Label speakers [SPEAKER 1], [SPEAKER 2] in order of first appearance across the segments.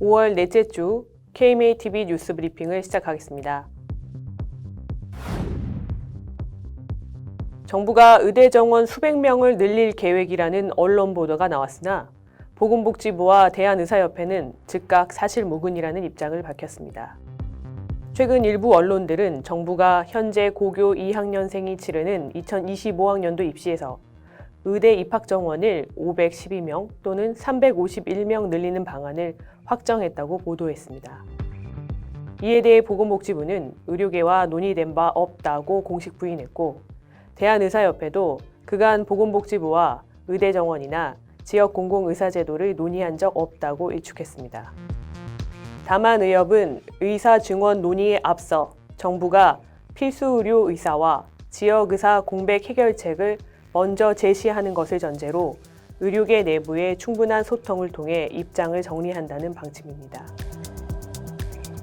[SPEAKER 1] 5월 넷째 주 KMATV 뉴스 브리핑을 시작하겠습니다. 정부가 의대 정원 수백 명을 늘릴 계획이라는 언론 보도가 나왔으나 보건복지부와 대한의사협회는 즉각 사실무근이라는 입장을 밝혔습니다. 최근 일부 언론들은 정부가 현재 고교 2학년생이 치르는 2025학년도 입시에서 의대 입학 정원을 512명 또는 351명 늘리는 방안을 확정했다고 보도했습니다. 이에 대해 보건복지부는 의료계와 논의된 바 없다고 공식 부인했고, 대한의사협회도 그간 보건복지부와 의대 정원이나 지역 공공의사제도를 논의한 적 없다고 일축했습니다. 다만 의협은 의사 증원 논의에 앞서 정부가 필수 의료 의사와 지역 의사 공백 해결책을 먼저 제시하는 것을 전제로 의료계 내부의 충분한 소통을 통해 입장을 정리한다는 방침입니다.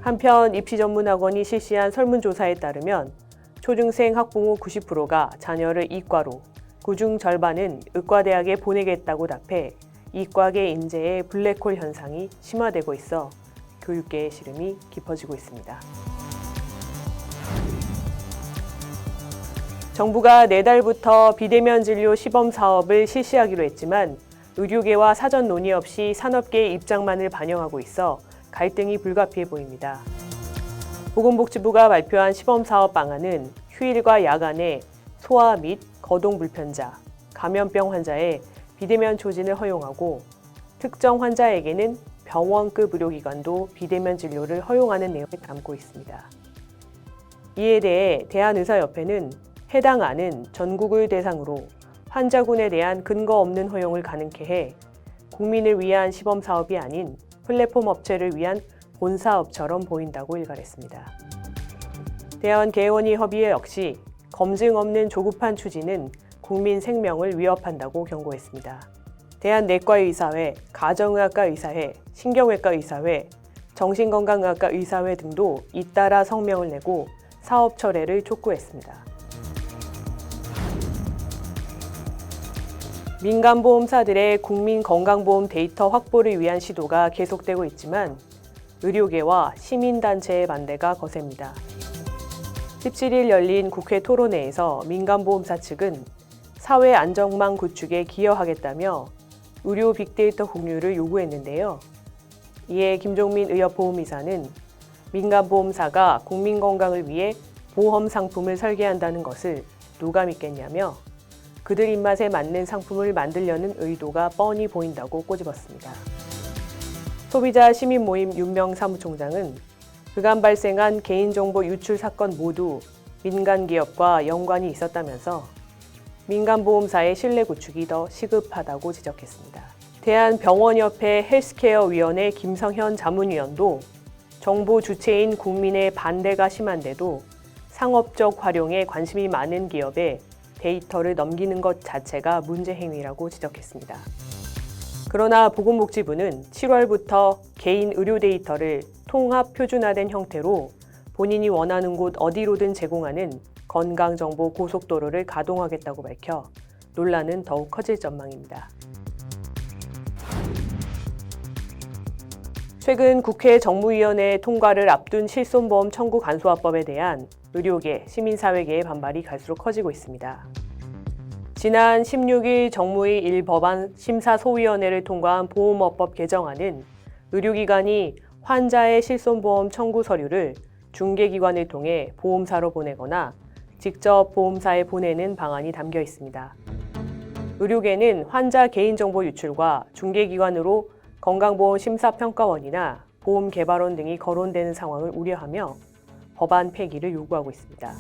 [SPEAKER 1] 한편 입시전문학원이 실시한 설문조사에 따르면 초중생 학부모 90%가 자녀를 이과로, 그중 절반은 의과대학에 보내겠다고 답해 이과계 인재의 블랙홀 현상이 심화되고 있어 교육계의 시름이 깊어지고 있습니다. 정부가 내달부터 비대면 진료 시범 사업을 실시하기로 했지만 의료계와 사전 논의 없이 산업계의 입장만을 반영하고 있어 갈등이 불가피해 보입니다. 보건복지부가 발표한 시범 사업 방안은 휴일과 야간에 소아 및 거동 불편자, 감염병 환자의 비대면 조진을 허용하고 특정 환자에게는 병원급 의료기관도 비대면 진료를 허용하는 내용을 담고 있습니다. 이에 대해 대한의사협회는 해당 안은 전국을 대상으로 환자군에 대한 근거 없는 허용을 가능케 해 국민을 위한 시범 사업이 아닌 플랫폼 업체를 위한 본사업처럼 보인다고 일갈했습니다. 대한개원의 협의회 역시 검증 없는 조급한 추진은 국민 생명을 위협한다고 경고했습니다. 대한내과의사회, 가정의학과의사회, 신경외과의사회, 정신건강의학과 의사회 등도 잇따라 성명을 내고 사업 철회를 촉구했습니다. 민간보험사들의 국민건강보험 데이터 확보를 위한 시도가 계속되고 있지만 의료계와 시민단체의 반대가 거셉니다. 17일 열린 국회 토론회에서 민간보험사 측은 사회 안전망 구축에 기여하겠다며 의료 빅데이터 공유를 요구했는데요. 이에 김종민 의협보험이사는 민간보험사가 국민건강을 위해 보험 상품을 설계한다는 것을 누가 믿겠냐며 그들 입맛에 맞는 상품을 만들려는 의도가 뻔히 보인다고 꼬집었습니다. 소비자 시민모임 윤명 사무총장은 그간 발생한 개인정보 유출 사건 모두 민간기업과 연관이 있었다면서 민간보험사의 신뢰 구축이 더 시급하다고 지적했습니다. 대한병원협회 헬스케어위원회 김성현 자문위원도 정보 주체인 국민의 반대가 심한데도 상업적 활용에 관심이 많은 기업에 데이터를 넘기는 것 자체가 문제 행위라고 지적했습니다. 그러나 보건복지부는 7월부터 개인 의료 데이터를 통합 표준화된 형태로 본인이 원하는 곳 어디로든 제공하는 건강정보 고속도로를 가동하겠다고 밝혀 논란은 더욱 커질 전망입니다. 최근 국회 정무위원회 통과를 앞둔 실손보험 청구 간소화법에 대한 의료계, 시민사회계의 반발이 갈수록 커지고 있습니다. 지난 16일 정무위 1법안 심사소위원회를 통과한 보험업법 개정안은 의료기관이 환자의 실손보험 청구 서류를 중개기관을 통해 보험사로 보내거나 직접 보험사에 보내는 방안이 담겨 있습니다. 의료계는 환자 개인정보 유출과 중개기관으로 건강보험심사평가원이나 보험개발원 등이 거론되는 상황을 우려하며 법안 폐기를 요구하고 있습니다.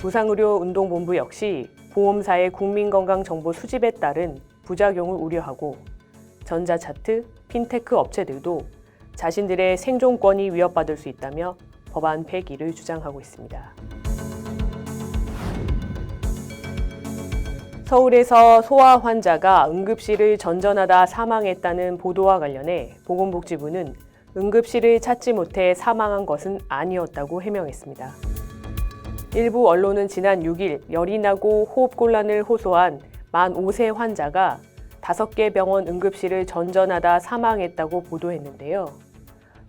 [SPEAKER 1] 부상의료운동본부 역시 보험사의 국민건강정보 수집에 따른 부작용을 우려하고 전자차트, 핀테크 업체들도 자신들의 생존권이 위협받을 수 있다며 법안 폐기를 주장하고 있습니다. 서울에서 소아 환자가 응급실을 전전하다 사망했다는 보도와 관련해 보건복지부는 응급실을 찾지 못해 사망한 것은 아니었다고 해명했습니다. 일부 언론은 지난 6일 열이 나고 호흡곤란을 호소한 만 5세 환자가 5개 병원 응급실을 전전하다 사망했다고 보도했는데요.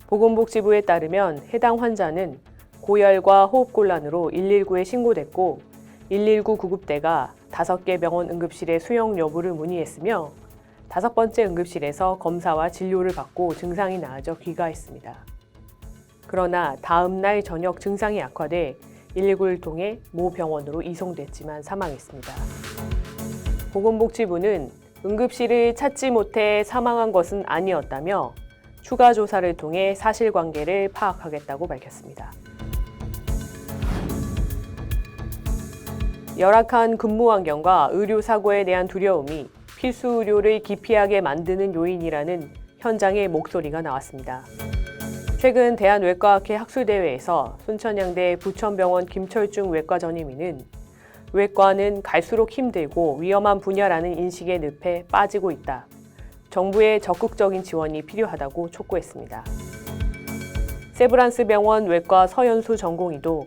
[SPEAKER 1] 보건복지부에 따르면 해당 환자는 고열과 호흡곤란으로 119에 신고됐고 119 구급대가 5개 병원 응급실의 수용 여부를 문의했으며 5번째 응급실에서 검사와 진료를 받고 증상이 나아져 귀가했습니다. 그러나 다음 날 저녁 증상이 악화돼 119를 통해 모 병원으로 이송됐지만 사망했습니다. 보건복지부는 응급실을 찾지 못해 사망한 것은 아니었다며 추가 조사를 통해 사실관계를 파악하겠다고 밝혔습니다. 열악한 근무 환경과 의료 사고에 대한 두려움이 필수 의료를 기피하게 만드는 요인이라는 현장의 목소리가 나왔습니다. 최근 대한외과학회 학술대회에서 순천향대 부천병원 김철중 외과 전임의는 외과는 갈수록 힘들고 위험한 분야라는 인식의 늪에 빠지고 있다. 정부의 적극적인 지원이 필요하다고 촉구했습니다. 세브란스 병원 외과 서연수 전공의도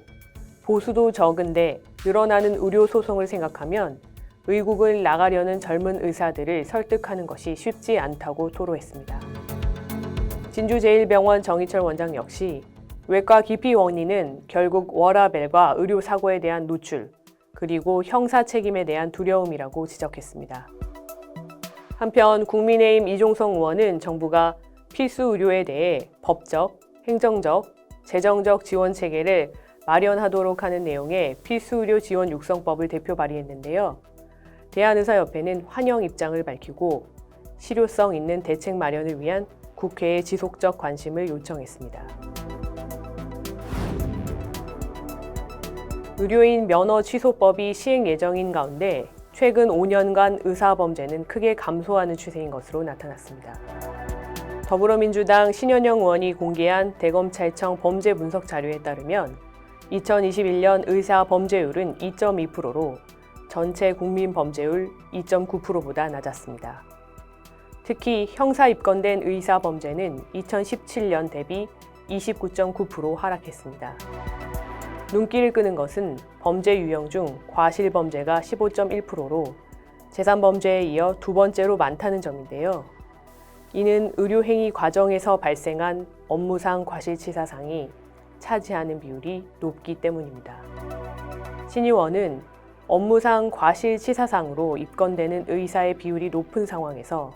[SPEAKER 1] 보수도 적은데 늘어나는 의료 소송을 생각하면 의국을 나가려는 젊은 의사들을 설득하는 것이 쉽지 않다고 토로했습니다. 진주제일병원 정희철 원장 역시 외과 기피 원인은 결국 워라밸과 의료 사고에 대한 노출, 그리고 형사 책임에 대한 두려움이라고 지적했습니다. 한편 국민의힘 이종성 의원은 정부가 필수 의료에 대해 법적, 행정적, 재정적 지원 체계를 마련하도록 하는 내용의 필수의료 지원 육성법을 대표 발의했는데요. 대한의사협회는 환영 입장을 밝히고 실효성 있는 대책 마련을 위한 국회의 지속적 관심을 요청했습니다. 의료인 면허 취소법이 시행 예정인 가운데 최근 5년간 의사범죄는 크게 감소하는 추세인 것으로 나타났습니다. 더불어민주당 신현영 의원이 공개한 대검찰청 범죄 분석 자료에 따르면 2021년 의사 범죄율은 2.2%로 전체 국민 범죄율 2.9%보다 낮았습니다. 특히 형사 입건된 의사 범죄는 2017년 대비 29.9% 하락했습니다. 눈길을 끄는 것은 범죄 유형 중 과실 범죄가 15.1%로 재산 범죄에 이어 두 번째로 많다는 점인데요. 이는 의료행위 과정에서 발생한 업무상 과실치사상이 차지하는 비율이 높기 때문입니다. 신 의원은 업무상 과실치사상으로 입건되는 의사의 비율이 높은 상황에서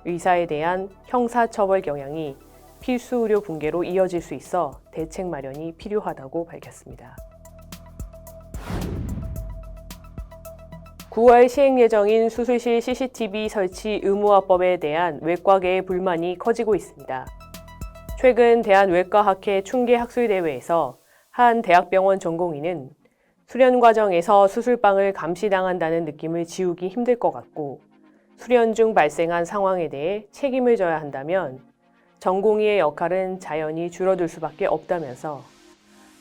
[SPEAKER 1] 의사에 대한 형사처벌 경향이 필수 의료 붕괴로 이어질 수 있어 대책 마련이 필요하다고 밝혔습니다. 9월 시행 예정인 수술실 CCTV 설치 의무화법에 대한 외과계의 불만이 커지고 있습니다. 최근 대한외과학회 충계학술대회에서 한 대학병원 전공의는 수련 과정에서 수술방을 감시당한다는 느낌을 지우기 힘들 것 같고 수련 중 발생한 상황에 대해 책임을 져야 한다면 전공의의 역할은 자연히 줄어들 수밖에 없다면서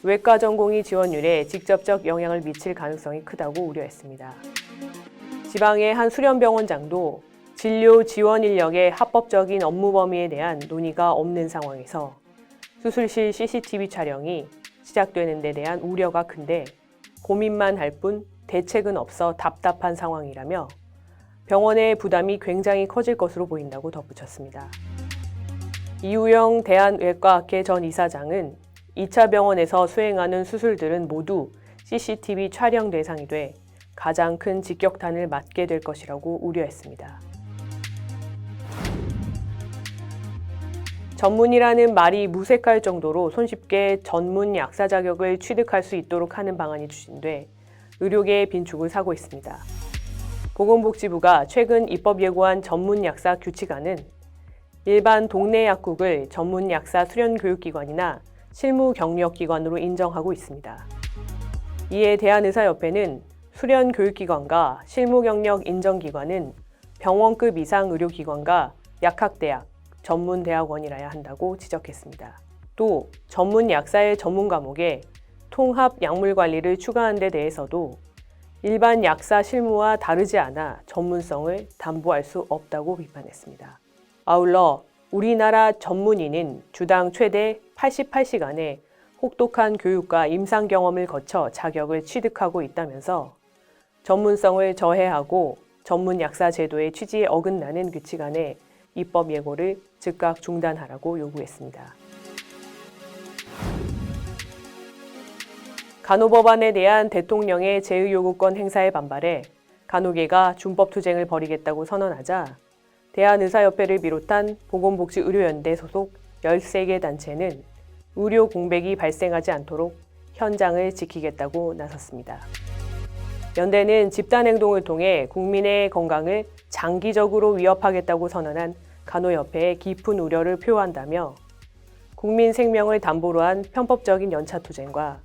[SPEAKER 1] 외과 전공의 지원율에 직접적 영향을 미칠 가능성이 크다고 우려했습니다. 지방의 한 수련병원장도 진료 지원 인력의 합법적인 업무 범위에 대한 논의가 없는 상황에서 수술실 CCTV 촬영이 시작되는 데 대한 우려가 큰데 고민만 할 뿐 대책은 없어 답답한 상황이라며 병원의 부담이 굉장히 커질 것으로 보인다고 덧붙였습니다. 이우영 대한외과학회 전 이사장은 2차 병원에서 수행하는 수술들은 모두 CCTV 촬영 대상이 돼 가장 큰 직격탄을 맞게 될 것이라고 우려했습니다. 전문이라는 말이 무색할 정도로 손쉽게 전문 약사 자격을 취득할 수 있도록 하는 방안이 추진돼 의료계의 빈축을 사고 있습니다. 보건복지부가 최근 입법 예고한 전문 약사 규칙안은 일반 동네 약국을 전문 약사 수련 교육기관이나 실무 경력기관으로 인정하고 있습니다. 이에 대한의사협회는 수련 교육기관과 실무 경력 인정기관은 병원급 이상 의료기관과 약학대학, 전문대학원이라야 한다고 지적했습니다. 또 전문 약사의 전문 과목에 통합 약물 관리를 추가한 데 대해서도 일반 약사 실무와 다르지 않아 전문성을 담보할 수 없다고 비판했습니다. 아울러 우리나라 전문의는 주당 최대 88시간의 혹독한 교육과 임상 경험을 거쳐 자격을 취득하고 있다면서 전문성을 저해하고 전문 약사 제도의 취지에 어긋나는 규칙안의 입법 예고를 즉각 중단하라고 요구했습니다. 간호법안에 대한 대통령의 제의요구권 행사에 반발해 간호계가 준법투쟁을 벌이겠다고 선언하자 대한의사협회를 비롯한 보건복지의료연대 소속 13개 단체는 의료 공백이 발생하지 않도록 현장을 지키겠다고 나섰습니다. 연대는 집단행동을 통해 국민의 건강을 장기적으로 위협하겠다고 선언한 간호협회에 깊은 우려를 표한다며 국민 생명을 담보로 한 편법적인 연차투쟁과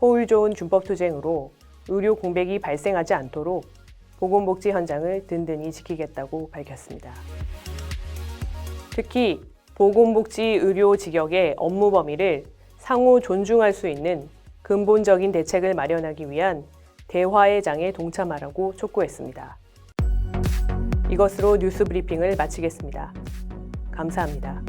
[SPEAKER 1] 호울 좋은 준법투쟁으로 의료 공백이 발생하지 않도록 보건복지 현장을 든든히 지키겠다고 밝혔습니다. 특히 보건복지 의료 직역의 업무 범위를 상호 존중할 수 있는 근본적인 대책을 마련하기 위한 대화의 장에 동참하라고 촉구했습니다. 이것으로 뉴스 브리핑을 마치겠습니다. 감사합니다.